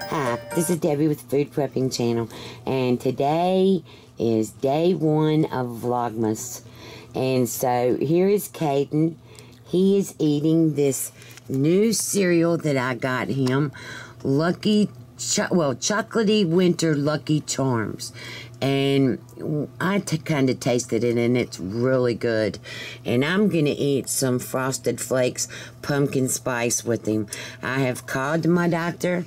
Hi, this is Debbie with Food Prepping Channel, and today is day 1 of Vlogmas. And so here is Kaydyn. He is eating this new cereal that I got him, Chocolatey Winter Lucky Charms. And I kind of tasted it, and it's really good. And I'm going to eat some Frosted Flakes pumpkin spice with him. I have called my doctor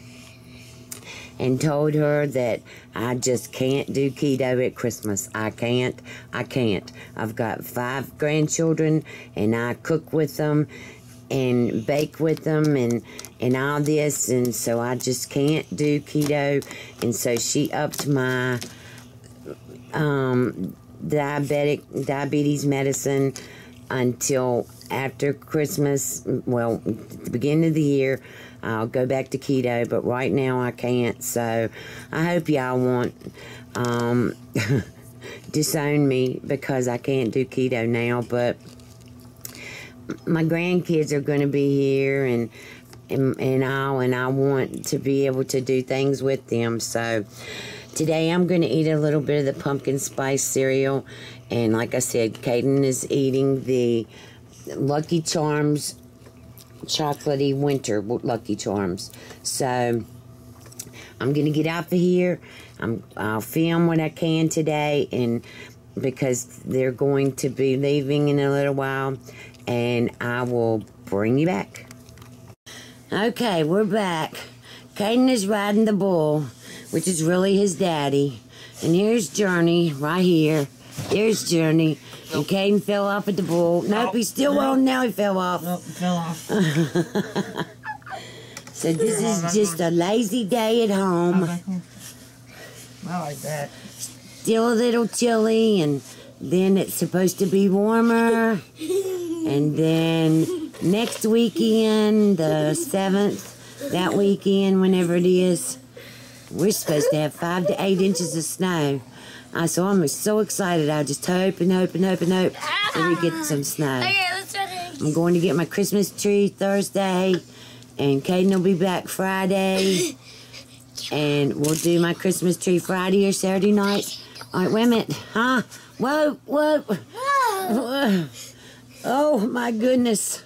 and told her that I just can't do keto at Christmas. I can't. I've got 5 grandchildren, and I cook with them and bake with them and all this, and so I just can't do keto. And so she upped my diabetes medicine until after Christmas. Well, at the beginning of the year I'll go back to keto, but right now I can't. So I hope y'all won't disown me because I can't do keto now. But my grandkids are going to be here and I want to be able to do things with them. So today I'm going to eat a little bit of the pumpkin spice cereal, and like I said, Kaydyn is eating the Lucky Charms Chocolatey Winter Lucky Charms. So I'm going to get out of here. I'll film what I can today, and because they're going to be leaving in a little while, and I will bring you back. Okay, we're back. Kaydyn is riding the bull, which is really his daddy. And here's Journee right here. There's Journee. And Kaydyn fell off at the bull. Nope, he's still on. Now he fell off. Nope, he fell off. So this is just a lazy day at home. I like that. Still a little chilly, and then it's supposed to be warmer. And then next weekend, the 7th, that weekend, whenever it is, we're supposed to have 5 to 8 inches of snow. So I'm so excited. I just hope and hope and hope and hope that we get some snow. I'm going to get my Christmas tree Thursday, and Kaydyn will be back Friday, and we'll do my Christmas tree Friday or Saturday night. All right, wait a minute. Huh? Whoa, whoa. Whoa. Oh, my goodness.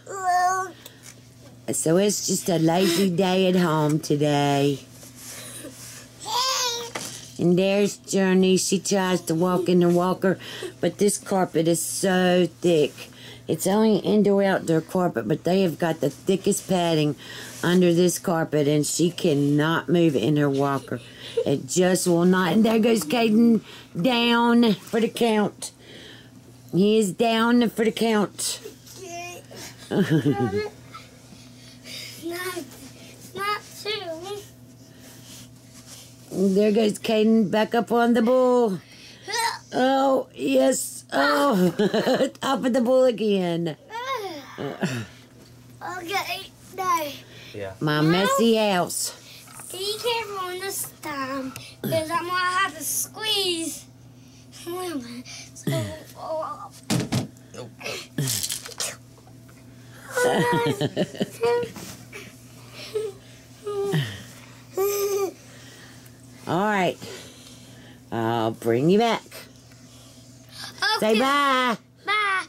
So it's just a lazy day at home today. And there's Journee. She tries to walk in the walker, but this carpet is so thick. It's only indoor-outdoor carpet, but they have got the thickest padding under this carpet, and she cannot move it in her walker. It just will not. And there goes Kaydyn down for the count. He is down for the count. Not 2. There goes Kaydyn back up on the bull. Oh, yes. Oh, up at the bull again. Okay, no. Yeah. My messy house. Be careful this time, because I'm going to have to squeeze. All right. I'll bring you back. Okay. Say bye. Bye.